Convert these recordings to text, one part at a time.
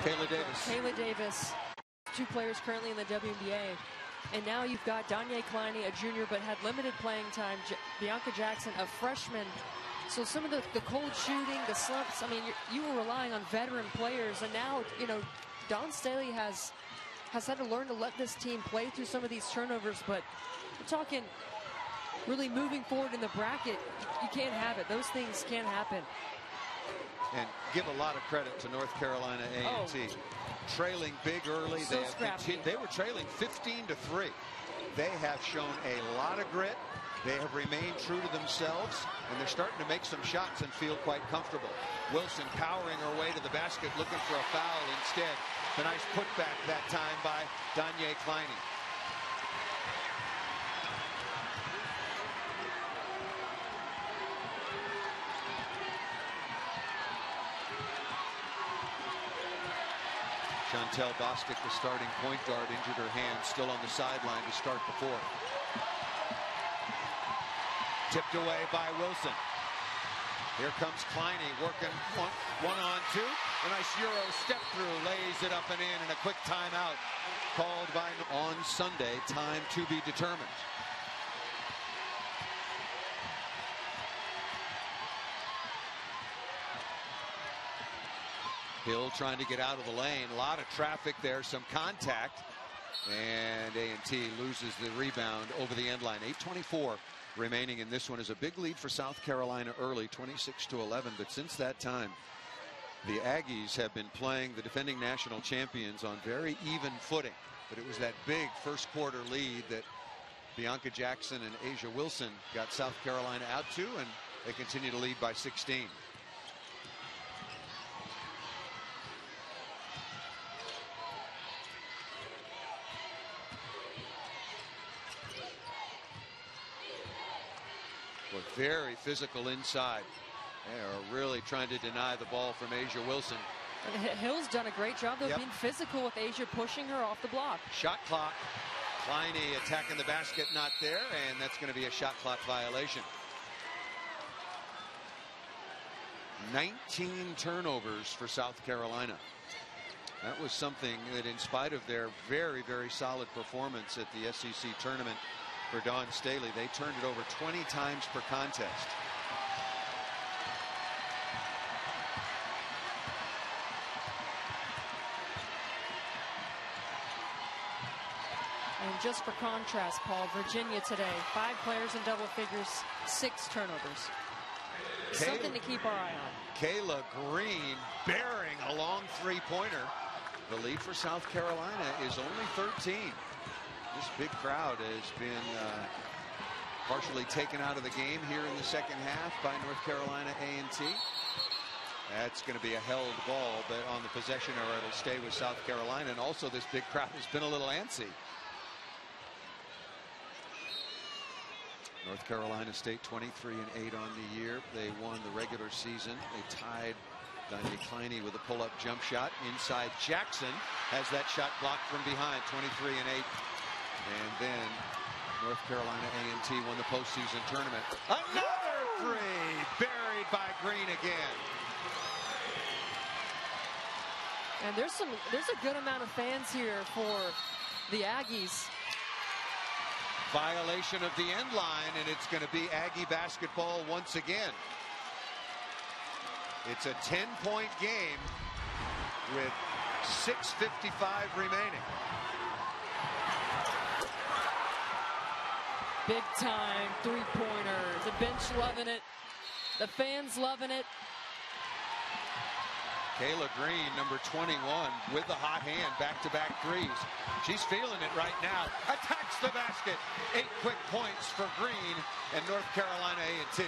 Kayla Davis, 2 players currently in the WNBA. And now you've got Danye Kleine, a junior, but had limited playing time. Bianca Jackson, a freshman. So some of the cold shooting, the slumps, I mean, you were relying on veteran players. And now, you know, Dawn Staley has had to learn to let this team play through some of these turnovers. But we're talking really moving forward in the bracket. You can't have it. Those things can't happen. And give a lot of credit to North Carolina A&T. Trailing big early. So they were trailing 15-3. They have shown a lot of grit. They have remained true to themselves, and they're starting to make some shots and feel quite comfortable. Wilson powering her way to the basket, looking for a foul instead. A nice putback that time by Danye Kleine. Chantel Bostic, the starting point guard, injured her hand, still on the sideline to start the fourth. Tipped away by Wilson. Here comes Kleine working one on 2. A nice Euro step through, lays it up and in, and a quick timeout called by on Sunday. Time to be determined. Hill trying to get out of the lane. A lot of traffic there, some contact. And A&T loses the rebound over the end line. 8:24 remaining in this one. Is a big lead for South Carolina early, 26-11. But since that time, the Aggies have been playing the defending national champions on very even footing. But it was that big first quarter lead that Bianca Jackson and Asia Wilson got South Carolina out to, and they continue to lead by 16. Very physical inside. They are really trying to deny the ball from Asia Wilson. And Hill's done a great job of being physical with Asia, pushing her off the block. Shot clock. Kleine attacking the basket, not there, and that's going to be a shot clock violation. 19 turnovers for South Carolina. That was something that, in spite of their very, very solid performance at the SEC tournament for Dawn Staley, they turned it over 20 times per contest. And just for contrast, Paul, Virginia today, 5 players in double figures, 6 turnovers. Something to keep our eye on. Kayla Green bearing a long three-pointer. The lead for South Carolina is only 13. This big crowd has been partially taken out of the game here in the second half by North Carolina A&T. That's going to be a held ball, but on the possession error, it'll stay with South Carolina. And also, this big crowd has been a little antsy. North Carolina State 23-8 on the year. They won the regular season. They tied Danye Kleine with a pull-up jump shot. Inside, Jackson has that shot blocked from behind. 23-8. And then North Carolina A&T won the postseason tournament. Another three buried by Green again. And there's a good amount of fans here for the Aggies. Violation of the end line, and it's going to be Aggie basketball once again. It's a 10-point game with 6:55 remaining. Big time three-pointer. The bench loving it. The fans loving it. Kayla Green, number 21, with the hot hand, back-to-back threes. She's feeling it right now. Attacks the basket. 8 quick points for Green and North Carolina A&T.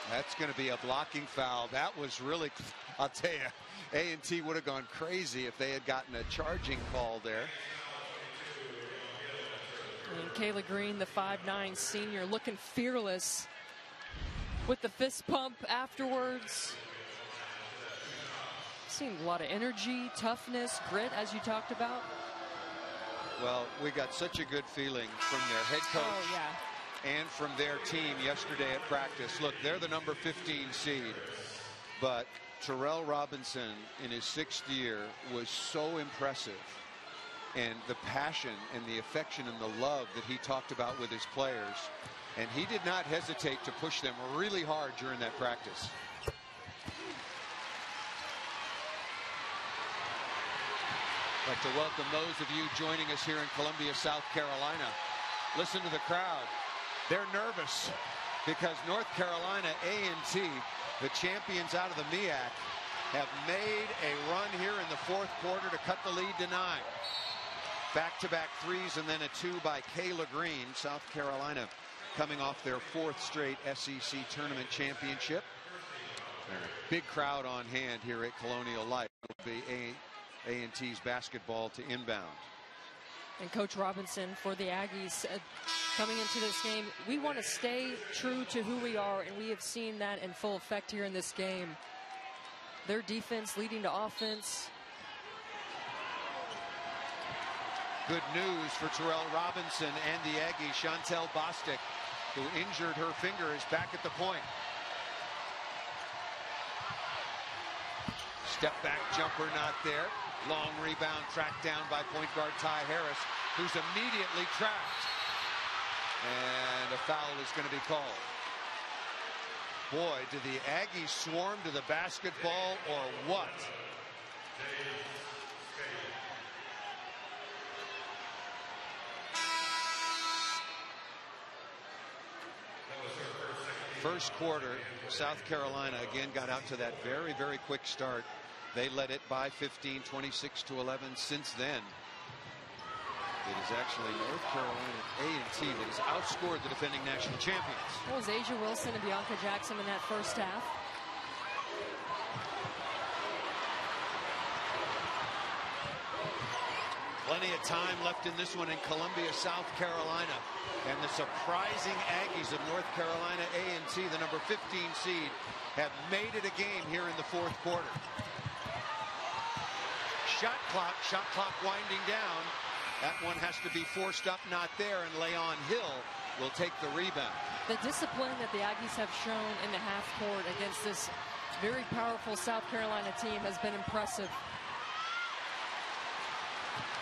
That's going to be a blocking foul. That was really, I'll tell you, A&T would have gone crazy if they had gotten a charging call there. And Kayla Green, the 5'9" senior, looking fearless with the fist pump afterwards. Seeing a lot of energy, toughness, grit, as you talked about. Well, we got such a good feeling from their head coach. Oh, yeah. and from their team yesterday at practice. Look, they're the number 15 seed, but Terrell Robinson in his 6th year was so impressive, and the passion and the affection and the love that he talked about with his players, and he did not hesitate to push them really hard during that practice. I'd like to welcome those of you joining us here in Columbia, South Carolina. Listen to the crowd. They're nervous because North Carolina A&T, the champions out of the MEAC, have made a run here in the 4th quarter to cut the lead to 9. Back-to-back threes and then a 2 by Kayla Green. South Carolina coming off their 4th straight SEC tournament championship. Big crowd on hand here at Colonial Life. It'll be A&T's basketball to inbound. And Coach Robinson for the Aggies coming into this game, we want to stay true to who we are, and we have seen that in full effect here in this game. Their defense leading to offense. Good news for Terrell Robinson and the Aggies. Chantel Bostic, who injured her finger, is back at the point. Step back jumper not there. Long rebound tracked down by point guard Ty Harris, who's immediately trapped. And a foul is going to be called. Boy, do the Aggies swarm to the basketball or what? First quarter, South Carolina again got out to that very, very quick start. They led it by 15, 26-11. Since then, it is actually North Carolina A&T that has outscored the defending national champions. That was Asia Wilson and Bianca Jackson in that first half. Plenty of time left in this one in Columbia, South Carolina. And the surprising Aggies of North Carolina A&T, the number 15 seed, have made it a game here in the 4th quarter. Shot clock winding down. That one has to be forced up, not there, and Leon Hill will take the rebound. The discipline that the Aggies have shown in the half court against this very powerful South Carolina team has been impressive.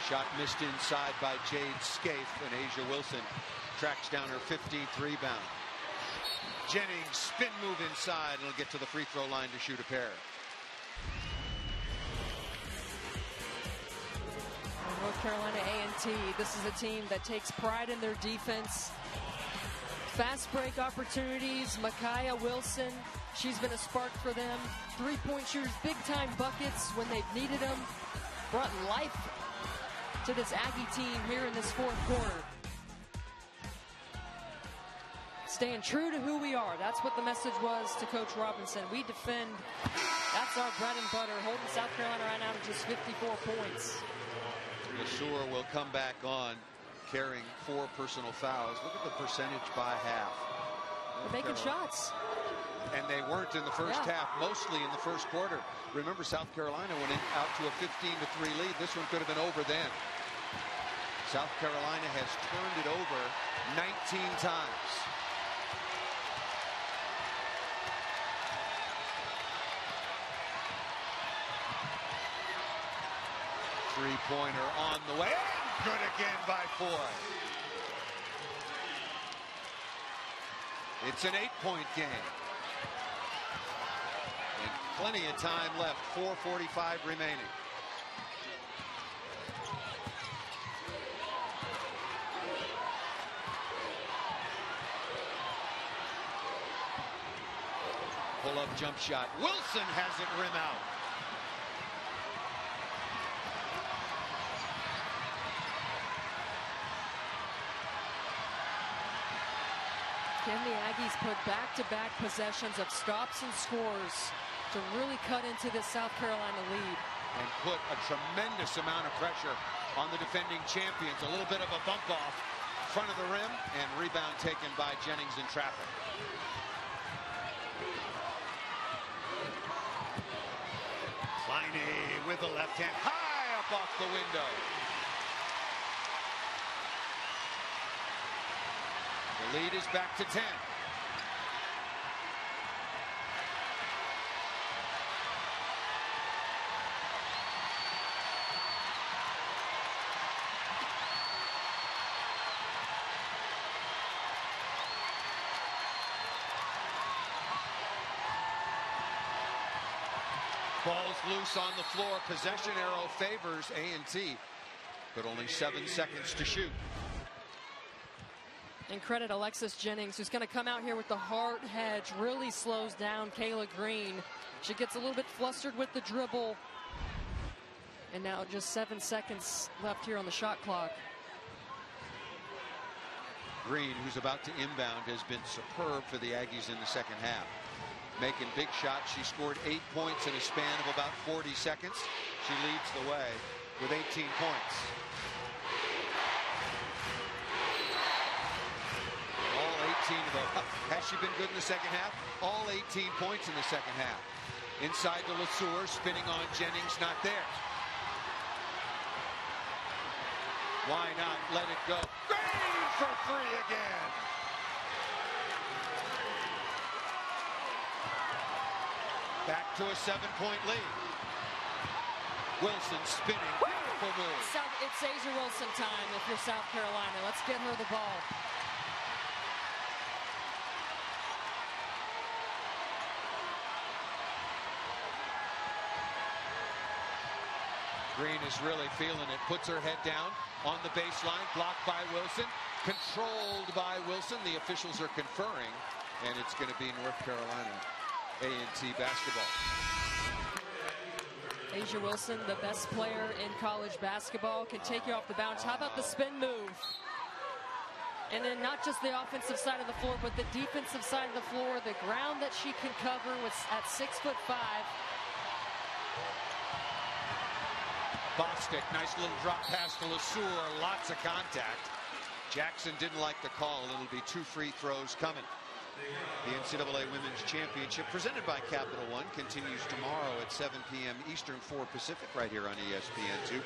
Shot missed inside by Jade Scaife, and Asia Wilson tracks down her 15th rebound. Jennings spin move inside, and will get to the free throw line to shoot a pair. North Carolina A&T, this is a team that takes pride in their defense. Fast break opportunities. Micaiah Wilson, she's been a spark for them. 3-point shooters, big time buckets when they've needed them. Brought life to this Aggie team here in this 4th quarter. Staying true to who we are. That's what the message was to Coach Robinson. We defend. That's our bread and butter. Holding South Carolina right now to just 54 points. Lesueur will come back on, carrying 4 personal fouls. Look at the percentage by half. They're making shots. And they weren't in the first half, mostly in the first quarter. Remember, South Carolina went out to a 15-3 lead. This one could have been over then. South Carolina has turned it over 19 times. Three-pointer on the way. Good again by Foy. It's an 8-point game. And plenty of time left. 4:45 remaining. Pull-up jump shot. Wilson has it rim out. Can the Aggies put back-to-back possessions of stops and scores to really cut into this South Carolina lead? And put a tremendous amount of pressure on the defending champions. A little bit of a bump off front of the rim, and rebound taken by Jennings in traffic. Kleine with the left hand, high up off the window. The lead is back to 10. Ball's loose on the floor. Possession arrow favors A&T, but only 7 seconds to shoot. And credit Alexis Jennings, who's going to come out here with the hard hedge, really slows down Kayla Green. She gets a little bit flustered with the dribble. And now just 7 seconds left here on the shot clock. Green, who's about to inbound, has been superb for the Aggies in the second half. Making big shots. She scored 8 points in a span of about 40 seconds. She leads the way with 18 points. All 18 of them. Has she been good in the second half? All 18 points in the second half. Inside to LeSueur, spinning on Jennings, not there. Why not let it go? Green for 3 again. Back to a 7-point lead. Wilson spinning. Beautiful move. It's Asia Wilson time if you're South Carolina. Let's get her the ball. Green is really feeling it. Puts her head down on the baseline. Blocked by Wilson. Controlled by Wilson. The officials are conferring. And it's going to be North Carolina A&T basketball. Asia Wilson, the best player in college basketball, can take you off the bounce. How about the spin move? And then not just the offensive side of the floor, but the defensive side of the floor, the ground that she can cover was at 6'5". Bostic, nice little drop pass to LeSueur, lots of contact. Jackson didn't like the call. It'll be 2 free throws coming. The NCAA Women's Championship, presented by Capital One, continues tomorrow at 7 p.m. Eastern, 4 Pacific, right here on ESPN2.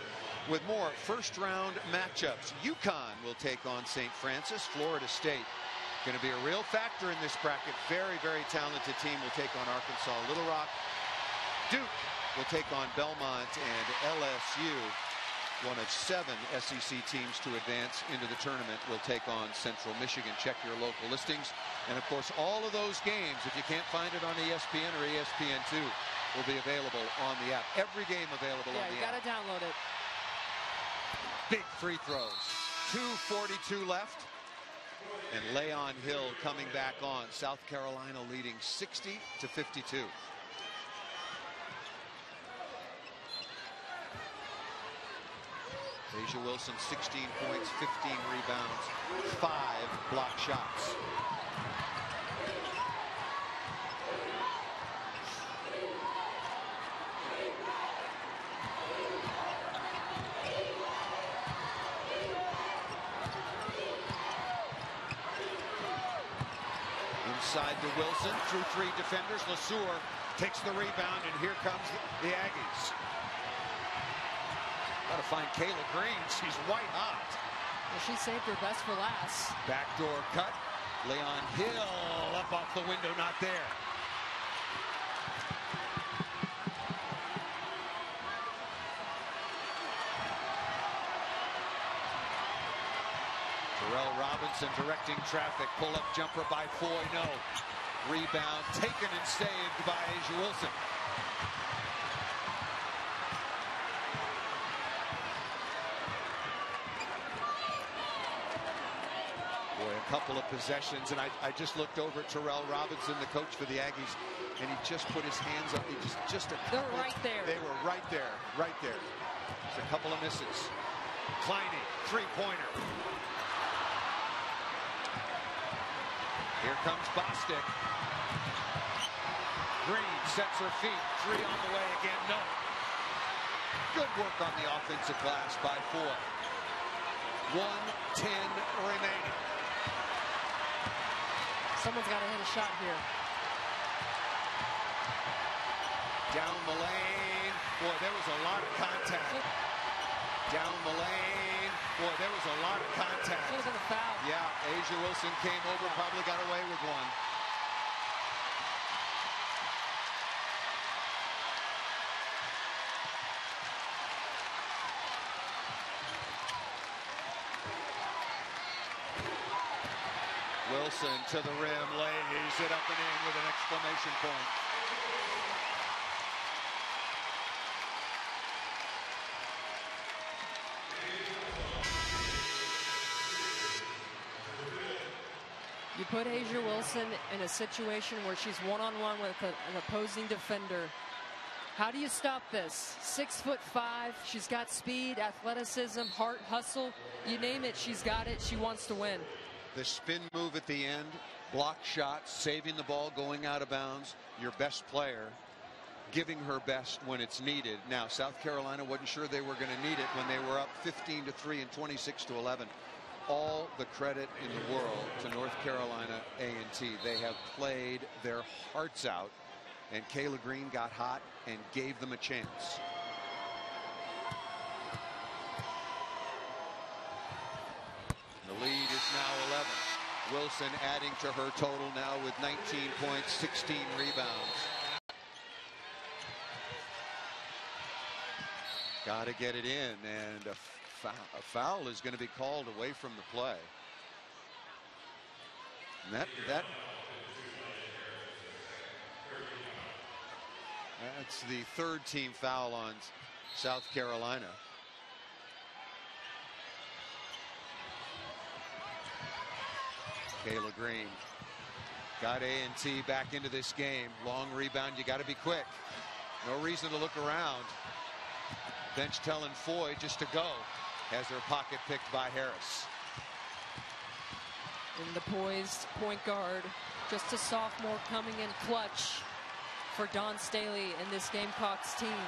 With more first-round matchups, UConn will take on St. Francis. Florida State going to be a real factor in this bracket. Very, very talented team will take on Arkansas Little Rock. Duke will take on Belmont, and LSU, one of 7 SEC teams to advance into the tournament, will take on Central Michigan. Check your local listings. And of course, all of those games, if you can't find it on ESPN or ESPN2, will be available on the app. Every game available on the app. Yeah, you got to download it. Big free throws. 2:42 left. And Leon Hill coming back on. South Carolina leading 60-52. Asia Wilson, 16 points, 15 rebounds, 5 block shots. Inside to Wilson, through 3 defenders. LeSueur takes the rebound, and here comes the Aggies. Got to find Kayla Green. She's white hot. Well, she saved her best for last. Backdoor cut. Leon Hill up off the window, not there. Terrell Robinson directing traffic. Pull-up jumper by Foy. No. Rebound taken and saved by Asia Wilson. Couple of possessions, and I just looked over at Terrell Robinson, the coach for the Aggies, and he just put his hands up. He just a They're right there. They were right there, right there. Just a couple of misses. Kleine, 3-pointer. Here comes Bostic. Green sets her feet. 3 on the way again. No. Good work on the offensive glass by Foy. 1:10 remaining. Someone's got to hit a shot here. Down the lane. Boy, there was a lot of contact. Down the lane. Boy, there was a lot of contact. Should have been a foul. Yeah, Asia Wilson came over, probably got away with one. Wilson to the rim, lays it up and in with an exclamation point. You put Asia Wilson in a situation where she's one-on-one with an opposing defender. How do you stop this? 6'5". She's got speed, athleticism, heart, hustle. You name it, she's got it. She wants to win. The spin move at the end, block shots, saving the ball, going out of bounds. Your best player giving her best when it's needed. Now, South Carolina wasn't sure they were going to need it when they were up 15-3 and 26-11. All the credit in the world to North Carolina A&T. They have played their hearts out, and Kayla Green got hot and gave them a chance. The lead is now 11. Wilson adding to her total now with 19 points, 16 rebounds. Got to get it in, and a foul is going to be called away from the play. And that's the third team foul on South Carolina. Kayla Green got A&T back into this game. Long rebound. You got to be quick. No reason to look around. Bench telling Foy just to go. Has her pocket picked by Harris. In the poised point guard, just a sophomore coming in clutch for Dawn Staley and this Gamecocks team.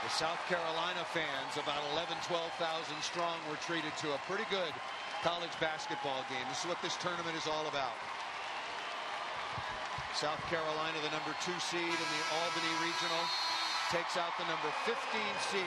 The South Carolina fans, about 11,000-12,000 strong, were treated to a pretty good college basketball game. This is what this tournament is all about. South Carolina, the #2 seed in the Albany Regional, takes out the #15 seed.